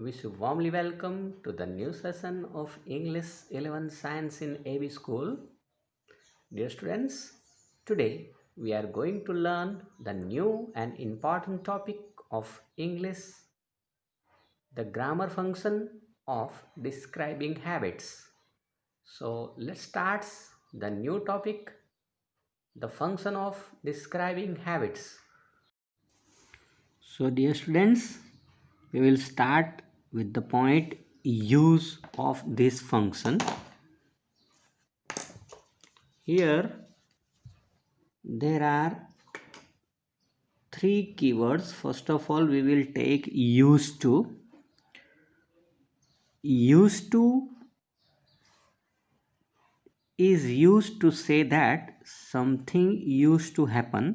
Wish you warmly welcome to the new session of English 11 Science in AB School. Dear students, today we are going to learn the new and important topic of English, the grammar function of describing habits. So let's start the new topic, the function of describing habits. So dear students, we will start with the point use of this function. Here there are three keywords. First of all, we will take used to. Used to is used to say that something used to happen,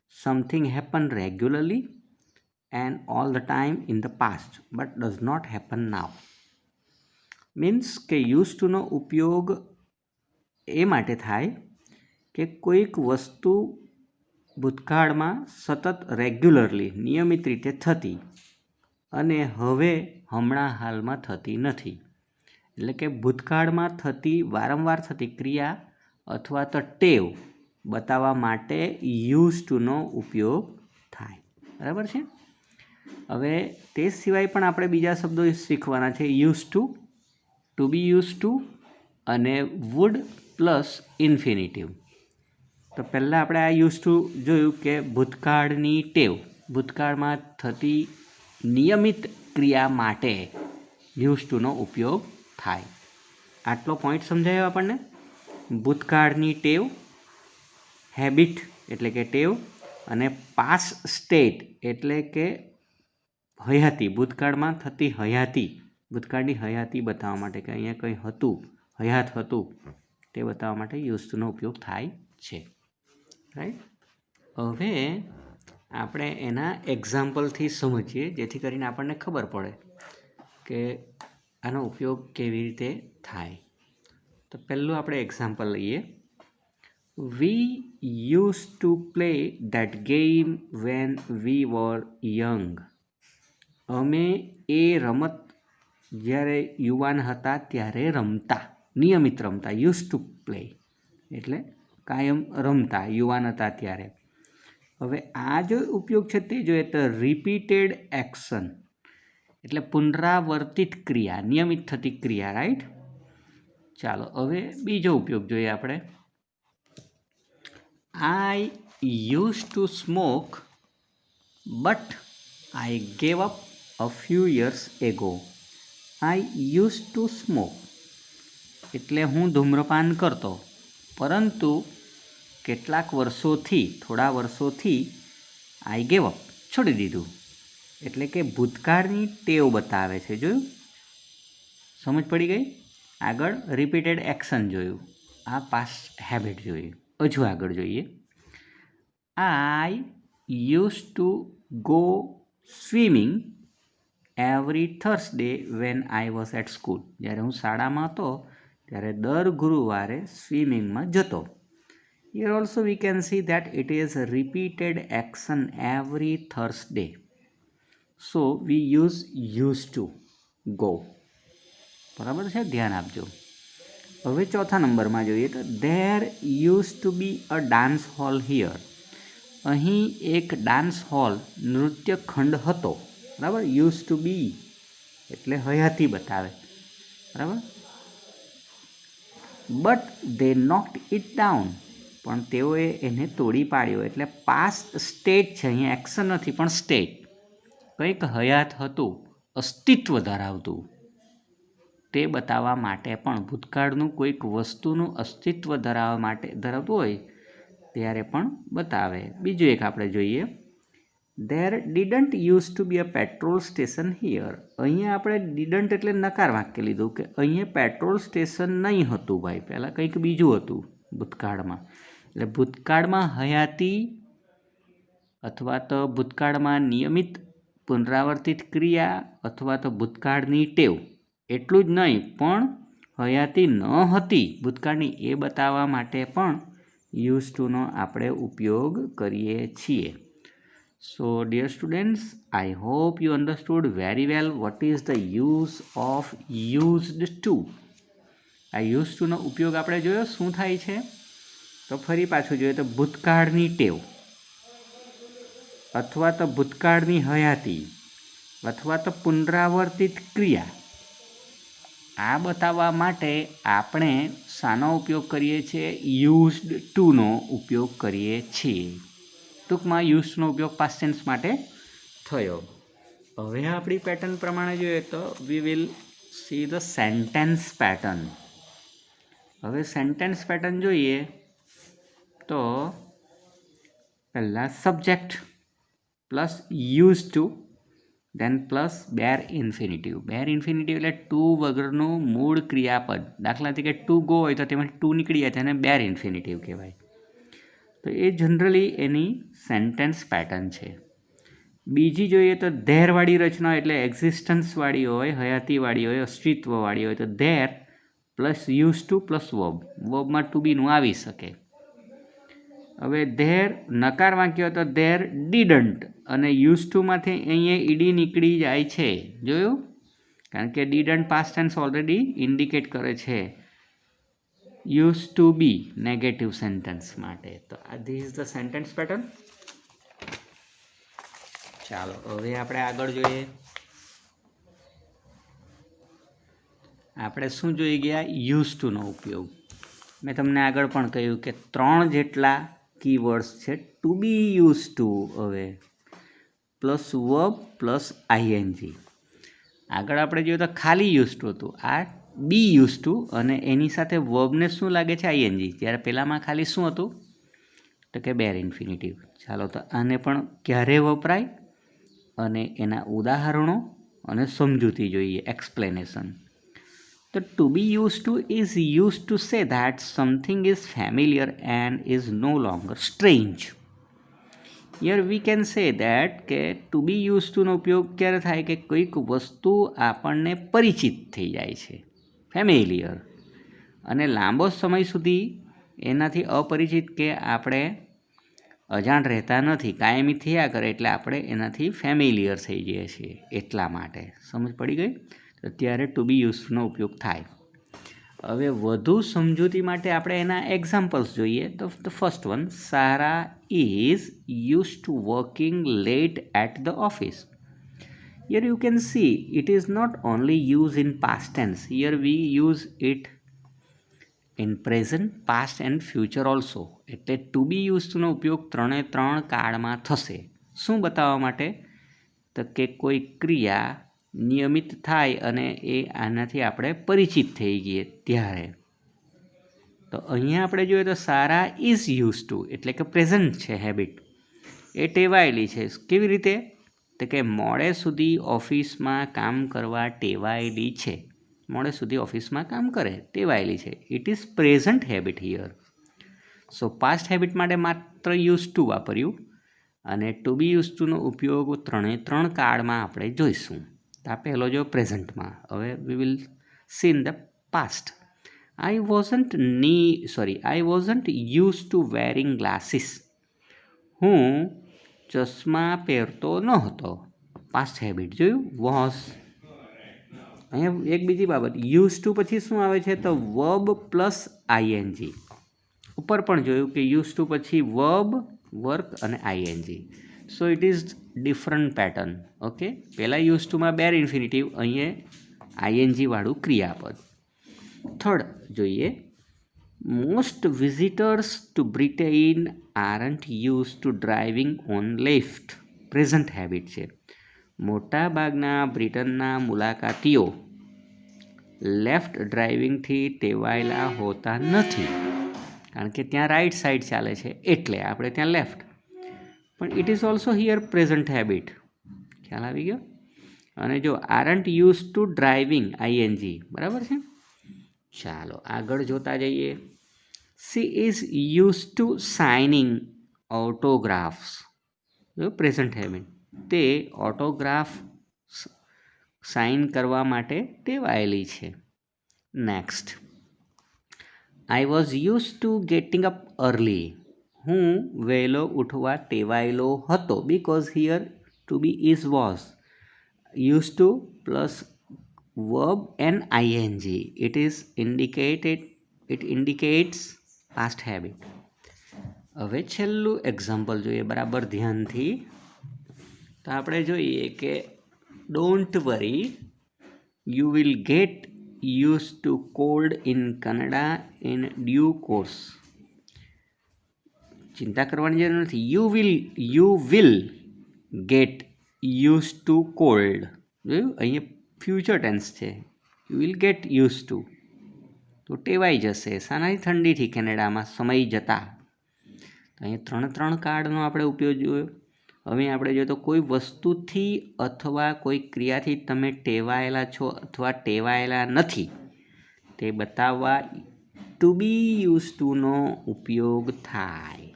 something happened regularly and all the time in the past but does not happen now. Means કે use ટુનો ઉપયોગ એ માટે થાય કે કોઈક વસ્તુ ભૂતકાળમાં સતત રેગ્યુલરલી નિયમિત રીતે થતી અને હવે હમણાં હાલમાં થતી નથી. એટલે કે ભૂતકાળમાં થતી વારંવાર થતી ક્રિયા અથવા તો ટેવ બતાવવા માટે યુઝ ટુનો ઉપયોગ થાય. બરાબર છે. હવે તે સિવાય પણ આપણે બીજા શબ્દો શીખવાના છે. Use to be use to અને વુડ પ્લસ ઇન્ફિનિટિવ. તો પહેલાં આપણે આ યુઝ ટુ જોયું કે ભૂતકાળની ટેવ, ભૂતકાળમાં થતી નિયમિત ક્રિયા માટે યુઝ ટુનો ઉપયોગ થાય. આટલો પોઈન્ટ સમજાયો આપણને. ભૂતકાળની ટેવ, હેબિટ એટલે કે ટેવ, અને પાસ્ટ સ્ટેટ એટલે કે હયાતી, ભૂતકાળમાં થતી હયાતી, ભૂતકાળની હયાતી બતાવવા માટે કે અહીંયા કંઈ હતું, હયાત હતું, તે બતાવવા માટે યુઝ ટુનો ઉપયોગ થાય છે. રાઈટ. હવે આપણે એના એક્ઝામ્પલથી સમજીએ જેથી કરીને આપણને ખબર પડે કે આનો ઉપયોગ કેવી રીતે થાય. તો પહેલું આપણે એક્ઝામ્પલ લઈએ. We use to play that game when we were young. અમે એ રમત જ્યારે યુવાન હતા ત્યારે રમતા, નિયમિત રમતા. યુઝ ટુ પ્લે એટલે કાયમ રમતા યુવાન હતા ત્યારે. હવે આ જો ઉપયોગ છે તે જોઈએ તો રિપીટેડ એક્શન એટલે પુનરાવર્તિત ક્રિયા, નિયમિત થતી ક્રિયા. રાઈટ. ચાલો હવે બીજો ઉપયોગ જોઈએ આપણે. આઈ use two smoke but I gave up a few years ago. I use two smoke એટલે હું ધૂમ્રપાન કરતો, પરંતુ કેટલાક વર્ષોથી, થોડા વર્ષોથી આઈ ગેવ અપ છોડી દીધું. એટલે કે ભૂતકાળની ટેવ બતાવે છે. જોયું? સમજ પડી ગઈ? આગળ રિપીટેડ એક્શન જોયું, આ પાસ્ટ હેબિટ જોયું. હજુ આગળ જોઈએ. I use to go swimming every Thursday when I was at school. જ્યારે હું શાળામાં હતો ત્યારે દર ગુરુવારે સ્વિમિંગમાં જતો. Here also we can see that it is a repeated action every Thursday. So we use used to go. બરાબર છે, ધ્યાન આપજો. હવે ચોથા નંબરમાં જોઈએ તો there used to be a dance hall here. અહીં એક ડાન્સ હોલ, નૃત્ય ખંડ હતો. બરાબર. used to be એટલે હયાતી બતાવે. બરાબર. But they knocked it down. પણ તેઓએ એને તોડી પાડ્યો. એટલે પાસ્ટ સ્ટેટ છે, અહીંયા એક્શન નથી પણ સ્ટેટ. કંઈક હયાત હતું, અસ્તિત્વ ધરાવતું, તે બતાવવા માટે પણ ભૂતકાળનું કોઈક વસ્તુનું અસ્તિત્વ ધરાવતું હોય ત્યારે પણ બતાવે. બીજું એક આપણે જોઈએ. There didn't used to be a petrol station here. અહીંયા આપણે didn't એટલે નકાર વાક્ય લીધું કે અહીંયા પેટ્રોલ સ્ટેશન નહીં હતું ભાઈ, પહેલાં કંઈક બીજું હતું ભૂતકાળમાં. એટલે ભૂતકાળમાં હયાતી અથવા તો ભૂતકાળમાં નિયમિત પુનરાવર્તિત ક્રિયા અથવા તો ભૂતકાળની ટેવ, એટલું જ નહીં પણ હયાતી ન હતી ભૂતકાળની એ બતાવવા માટે પણ યુઝ ટુનો આપણે ઉપયોગ કરીએ છીએ. So dear students, I hope you understood very well what is the use of used to. આ used to નો ઉપયોગ આપણે જોયો શું થાય છે. તો ફરી પાછું જોઈએ તો ભૂતકાળની ટેવ અથવા તો ભૂતકાળની હયાતી અથવા તો પુનરાવર્તિત ક્રિયા, આ બતાવવા માટે આપણે શાનો ઉપયોગ કરીએ છીએ? યુઝડ ટુનો ઉપયોગ કરીએ છીએ. ટૂંકમાં યુઝનો ઉપયોગ પાસ્ટ ટેન્સ માટે થયો. હવે આપણી પેટર્ન પ્રમાણે જોઈએ તો we will see the sentence pattern. હવે સેન્ટેન્સ પેટર્ન જોઈએ તો પહેલાં subject plus use to then plus bare infinitive. Bare infinitive એટલે ટુ વગરનું મૂળ ક્રિયાપદ. દાખલા તરીકે ટુ ગો હોય તો તેમાં ટુ નીકળી જાય તેને બેર ઇન્ફિનિટિવ કહેવાય. તો એ જનરલી એની સેન્ટેન્સ પેટર્ન છે. બીજી જોઈએ તો ધેરવાળી રચના એટલે એક્ઝિસ્ટન્સવાળી હોય, હયાતીવાળી હોય, અસ્તિત્વવાળી હોય તો there plus use to plus verb. વર્બમાં ટુ બીનું આવી શકે. હવે ધેર નકાર વાક્ય હોય તો ધેર ડીડન્ટ અને યુઝ ટુમાંથી અહીંયા ઈડી નીકળી જાય છે. જોયું? કારણ કે didn't past tense already indicate કરે છે use to be negative sentence માટે. તો this is the sentence pattern. ચાલો હવે આપણે આગળ જોઈએ. આપણે શું જોઈ ગયા? યુઝ ટુનો ઉપયોગ. મેં તમને આગળ પણ કહ્યું કે 3 જેટલા કીવર્ડ્સ છે ટુ બી યુઝ ટુ, હવે પ્લસ વર્બ પ્લસ આઈએનજી. આગળ આપણે જોયું તો ખાલી યુઝ ટુ હતું, આ બી યુઝ ટુ અને એની સાથે વર્બને શું લાગે છે? આઈએનજી. જ્યારે પહેલામાં ખાલી શું હતું? તો કે બેર ઇન્ફિનિટિવ. ચાલો તો આને પણ ક્યારે વપરાય અને એના ઉદાહરણો અને સમજૂતી જોઈએ, એક્સપ્લેનેશન. તો to be use to is use to say that something is familiar and is no longer strange. Here we can say that કે ટુ બી યુઝ ટુનો ઉપયોગ ક્યારે થાય? કે કોઈક વસ્તુ આપણને પરિચિત થઈ જાય છે, ફેમિલિયર, અને લાંબો સમય સુધી એનાથી અપરિચિત કે આપણે અજાણ રહેતા નથી, કાયમી થયા કરે એટલે આપણે એનાથી ફેમિલિયર થઈ જઈએ છીએ. એટલા માટે સમજ પડી ગઈ? તો ત્યારે ટુ બી યુઝનો ઉપયોગ થાય. હવે વધુ સમજૂતી માટે આપણે એના એક્ઝામ્પલ્સ જોઈએ. તો the first one, Sara is use to working late at the office. Here you can see it is not only used in past tense. Here we use it in present, past and future also. એટલે to બી યુઝનો ઉપયોગ 3 કાળમાં થશે. શું બતાવવા માટે? તો કે કોઈ ક્રિયા નિયમિત થાય અને એ આનાથી આપણે પરિચિત થઈ ગઈએ ત્યારે. તો અહીંયા આપણે જોઈએ તો સારા ઇઝ યુઝ ટુ એટલે કે પ્રેઝન્ટ છે હેબિટ, એ ટેવાયેલી છે. કેવી રીતે? તો કે મોડે સુધી ઓફિસમાં કામ કરવા ટેવાયેલી છે. મોડે સુધી ઓફિસમાં કામ કરે ટેવાયેલી છે. It is present habit here. So past habit માટે માત્ર યુઝ ટુ વાપર્યું અને ટુ બી યુઝ ટુનો ઉપયોગ 3 કાળમાં આપણે જોઈશું. આ પહેલો જો પ્રેઝન્ટમાં. હવે we will see in the past. I wasn't use to wearing glasses. હું ચશ્મા પહેરતો ન હતો. પાસ્ટ હેબિટ જોયું? વોઝ. અહીંયા એક બીજી બાબત, યુઝ ટુ પછી શું આવે છે? તો વર્બ પ્લસ આઈએનજી. ઉપર પણ જોયું કે યુઝ ટુ પછી વર્બ, વર્ક અને ING. So it is different pattern. Okay, પહેલાં યુઝ ટુમાં બેર ઇન્ફિનિટિવ, અહીંયા આઈએનજી વાળું ક્રિયાપદ. થર્ડ જોઈએ, most visitors to Britain aren't use to driving on left. Present habit છે. મોટા ભાગના બ્રિટનના મુલાકાતીઓ લેફ્ટ ડ્રાઇવિંગથી ટેવાયેલા હોતા નથી, કારણ કે ત્યાં રાઈટ સાઈડ ચાલે છે એટલે આપણે ત્યાં લેફ્ટ. પણ it is also here present habit. ખ્યાલ આવી ગયો? અને જો aren't use to driving ING, બરાબર છે. ચાલો આગળ જોતા જઈએ. She is use to signing autographs. જો પ્રેઝન્ટ હેબિટ, તે ઓટોગ્રાફ સાઇન કરવા માટે ટેવાયેલી છે. Next, I was use to getting up early. હું વહેલો ઉઠવા ટેવાયેલો હતો. Because here to be is was used to plus verb and ing. It indicates past habit. હવે છેલ્લું એક્ઝામ્પલ જોઈએ બરાબર ધ્યાનથી. તો આપણે જોઈએ કે don't worry, you will get use to cold in Canada in due course. ચિંતા કરવાની જરૂર નથી. You will get use to cold. જોયું, અહીંયા ફ્યુચર ટેન્સ છે. You will get use to, તો ટેવાઈ જશે શાનાથી? ઠંડીથી કેનેડામાં સમય જતા. અહીંયા ત્રણ કાર્ડનો આપણે ઉપયોગ જોયો. હવે આપણે જોઈએ તો કોઈ વસ્તુથી અથવા કોઈ ક્રિયાથી તમે ટેવાયેલા છો અથવા ટેવાયેલા નથી તે બતાવવા ટુ બી યુઝ ટુનો ઉપયોગ થાય.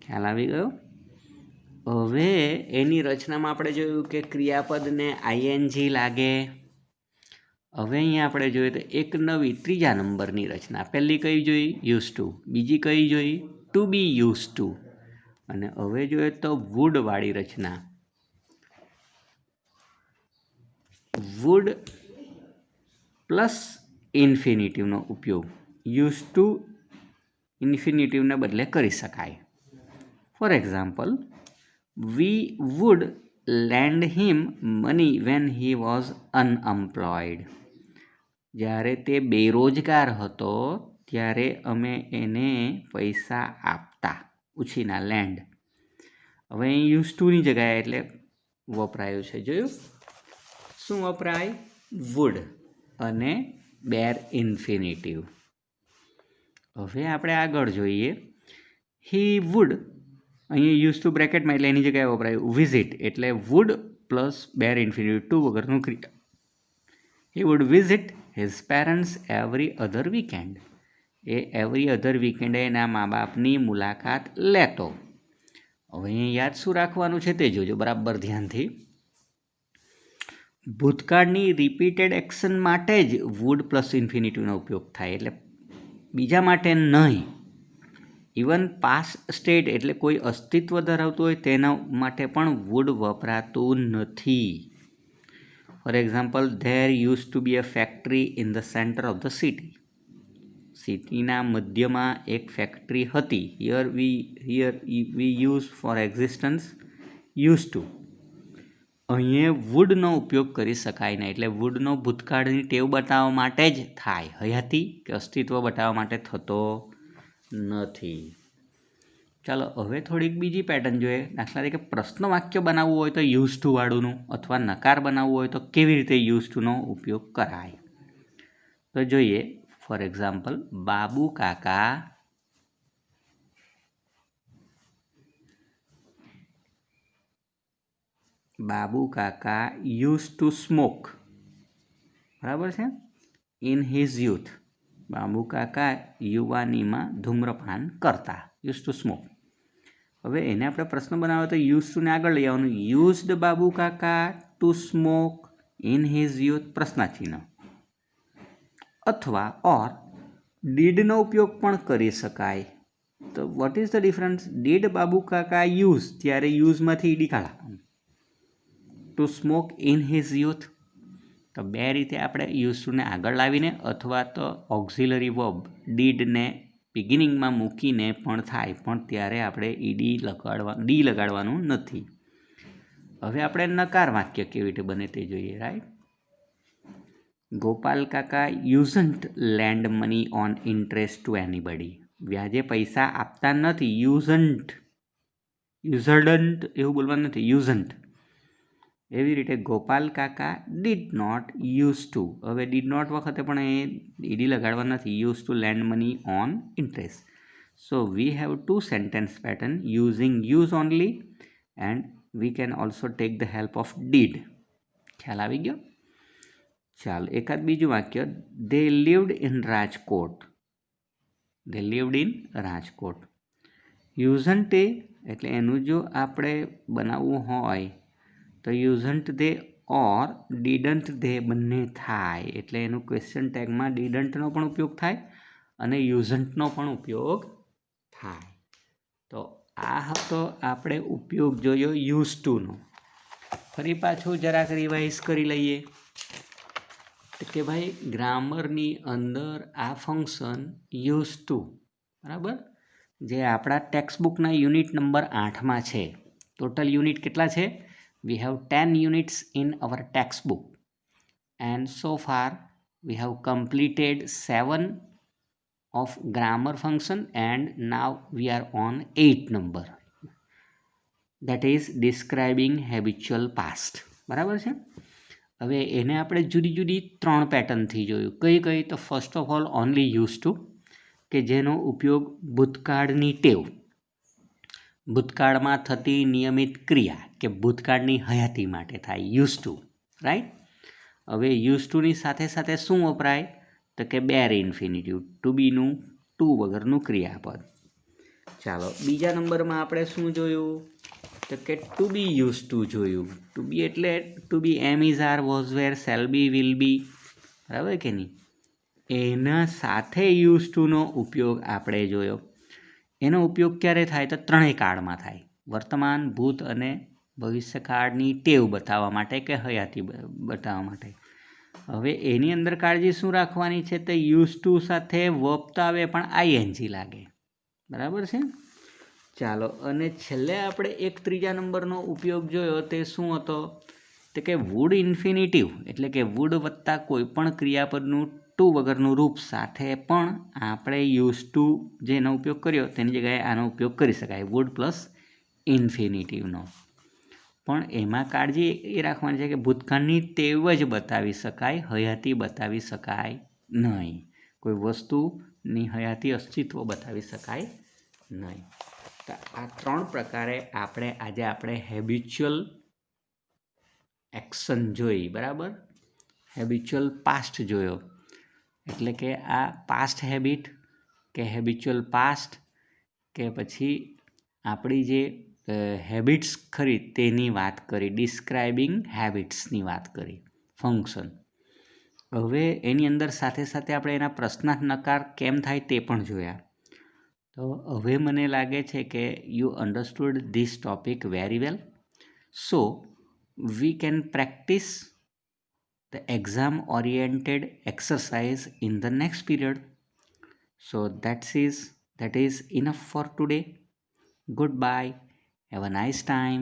ખ્યાલ આવી ગયો? હવે એની રચનામાં આપણે જોયું કે ક્રિયાપદને આઈએનજી લાગે. હવે અહીંયા આપણે જોઈએ તો એક નવી 3જા નંબરની રચના. પહેલી કઈ જોઈ? Use to. બીજી કઈ જોઈ? To be use to. અને હવે જોઈએ તો વુડ વાળી રચના. વુડ પ્લસ ઇન્ફિનિટિવનો ઉપયોગ યુઝ ટુ ઇન્ફિનિટિવને બદલે કરી શકાય. For example, V wood land him money when he was unemployed. જ્યારે તે બેરોજગાર હતો ત્યારે અમે એને પૈસા આપતા. ઉછીના લેન્ડ. હવે અહીં યુઝ ટુની જગ્યાએ એટલે વપરાયું છે. જોયું શું વપરાય? વુડ અને બેર ઇન્ફિનિટિવ. હવે આપણે આગળ જોઈએ. હી વુડ, અહીંયા યુઝ ટુ બ્રેકેટમાં એટલે એની જગ્યાએ વપરાયું વિઝિટ, એટલે would plus bare infinitive to વગરનું ક્રિયા. He would visit his parents every other weekend. એ એવરી અધર વીકેન્ડે એના મા બાપની મુલાકાત લેતો. હવે અહીંયા યાદ શું રાખવાનું છે તે જોજો બરાબર ધ્યાનથી. ભૂતકાળની રિપીટેડ એક્શન માટે જ વુડ પ્લસ ઇન્ફિનિટિવનો ઉપયોગ થાય, એટલે બીજા માટે નહીં. ઇવન પાસ્ટ સ્ટેટ એટલે કોઈ અસ્તિત્વ ધરાવતું હોય તેના માટે પણ વુડ વપરાતું નથી. For example, there use to be a factory in the centre of the city. સિટીના મધ્યમાં એક ફેક્ટરી હતી. Here we use for existence use to. અહીંયા વુડનો ઉપયોગ કરી શકાય નહીં, એટલે વુડનો ભૂતકાળની ટેવ બતાવવા માટે જ થાય. હયાતી કે અસ્તિત્વ બતાવવા માટે થતો નથી. ચાલો હવે થોડીક બીજી પેટર્ન જોઈએ. દાખલા તરીકે પ્રશ્ન વાક્ય બનાવવું હોય તો યુઝ ટુ વાળુંનું, અથવા નકાર બનાવવું હોય તો કેવી રીતે યુઝ ટુનો ઉપયોગ કરાય. તો જોઈએ. ફોર એક્ઝામ્પલ, બાબુ કાકા યુઝ ટુ સ્મોક. બરાબર છે? In his youth. બાબુ કાકા યુવાનીમાં ધૂમ્રપાન કરતા. Use to smoke. હવે એને આપણે પ્રશ્ન બનાવ્યો તો યુઝ ટુને આગળ લઈ આવવાનું. યુઝડ બાબુ કાકા to smoke in his youth પ્રશ્નાચિહ્ન. અથવા ઓર ડીડનો ઉપયોગ પણ કરી શકાય. તો what is the difference? Did Babu કાકા યુઝ, ત્યારે યુઝમાંથી ઈડી કાઢા. To smoke in his youth. તો બે રીતે આપણે યુઝ ટુને આગળ લાવીને અથવા તો ઓક્ઝિલરી વર્બ ડીડને બિગિનિંગમાં મૂકીને પણ થાય, પણ ત્યારે આપણે ડી લગાડવાનું નથી. હવે આપણે નકાર વાક્ય કેવી રીતે બને તે જોઈએ. રાઈટ? ગોપાલ કાકા usen't lend money on interest to anybody. વ્યાજે પૈસા આપતા નથી. યુઝડન્ટ એવું બોલવાનું નથી. યુઝન્ટ. એવી રીતે ગોપાલ કાકા ડીડ નોટ યુઝ ટુ. હવે ડીડ નોટ વખતે પણ એ ઈડી લગાડવા નથી. Use to land money on interest. So we have to sentence pattern using use only and we can also take the help of did. ખ્યાલ આવી ગયો? ચાલો એકાદ બીજું વાક્ય. દે લિવ્ડ ઇન રાજકોટ. યુઝન્ટ એ એટલે એનું જો આપણે બનાવવું હોય તો યુઝન્ટ દે ઓર ડીડન્ટ દે બંને થાય. એટલે એનું ક્વેશ્ચન ટેગમાં ડીડન્ટનો પણ ઉપયોગ થાય અને યુઝન્ટનો પણ ઉપયોગ થાય. આ હતો આપણે ઉપયોગ જોયો યુઝ ટુનો. ફરી પાછું જરાક રિવાઇઝ કરી લઈએ કે ભાઈ ગ્રામરની અંદર આ ફંક્શન યુઝ ટુ, બરાબર, જે આપણા ટેક્સ્ટબુકના યુનિટ નંબર 8માં છે. ટોટલ યુનિટ કેટલા છે? We have 10 units in our textbook and so far we have completed 7 of grammar function and now we are on 8 number, that is describing habitual past. બરાબર છે. હવે એને આપણે જુદી જુદી 3 પેટર્નથી જોયું. કઈ કઈ? તો first of all only use to, કે જેનો ઉપયોગ ભૂતકાળની ટેવ, ભૂતકાળમાં થતી નિયમિત ક્રિયા કે ભૂતકાળની હયાતી માટે થાય, યુઝ ટુ, રાઈટ. હવે યુઝ ટુની સાથે સાથે શું વપરાય? તો કે બેર ઇન્ફિનિટિવ, ટુ બીનું ટુ વગરનું ક્રિયાપદ. ચાલો બીજા નંબરમાં આપણે શું જોયું? તો કે ટુ બી યુઝ ટુ જોયું. ટુ બી એટલે to be am is are was were shall be will be, બરાબર કે નહીં? એના સાથે યુઝ ટુનો ઉપયોગ આપણે જોયો. એનો ઉપયોગ ક્યારે થાય? તો ત્રણેય કાળમાં થાય. વર્તમાન, ભૂત અને ભવિષ્યકાળની ટેવ બતાવવા માટે કે હયાતી બતાવવા માટે. હવે એની અંદર કાળજી શું રાખવાની છે? તો યુઝ ટુ સાથે વર્બ તો આવે પણ આઈએનજી લાગે, બરાબર છે. ચાલો, અને છેલ્લે આપણે એક ત્રીજા નંબરનો ઉપયોગ જોયો, તે શું હતો? તો કે વુડ ઇન્ફિનિટિવ, એટલે કે વુડ વત્તા કોઈ પણ ક્રિયાપદનું ટુ વગરનું રૂપ સાથે પણ આપણે યુઝ ટુ જેનો ઉપયોગ કર્યો તેની જગ્યાએ આનો ઉપયોગ કરી શકાય, વુડ પ્લસ ઇન્ફિનિટિવનો. પણ એમાં કાળજી એ રાખવાની છે કે ભૂતકાળની ટેવ જ બતાવી શકાય, હયાતી બતાવી શકાય નહીં. કોઈ વસ્તુની હયાતી અસ્તિત્વ બતાવી શકાય નહીં. તો આ 3 પ્રકારે આપણે હેબિચ્યુઅલ એક્શન જોઈ, બરાબર. હેબિચ્યુઅલ પાસ્ટ જોયો, એટલે કે આ પાસ્ટ હેબિટ કે હેબિચ્યુઅલ પાસ્ટ કે પછી આપણી જે હેબિટ્સ ખરી તેની વાત કરી, ડિસ્ક્રાઇબિંગ હેબિટ્સની વાત કરી, ફંક્શન. હવે એની અંદર સાથે સાથે આપણે એના પ્રશ્નાર્થ નકાર કેમ થાય તે પણ જોયા. તો હવે મને લાગે છે કે you understood this topic very well. So we can practice the exam oriented exercise in the next period. So that is enough for today. Goodbye. Have a nice time.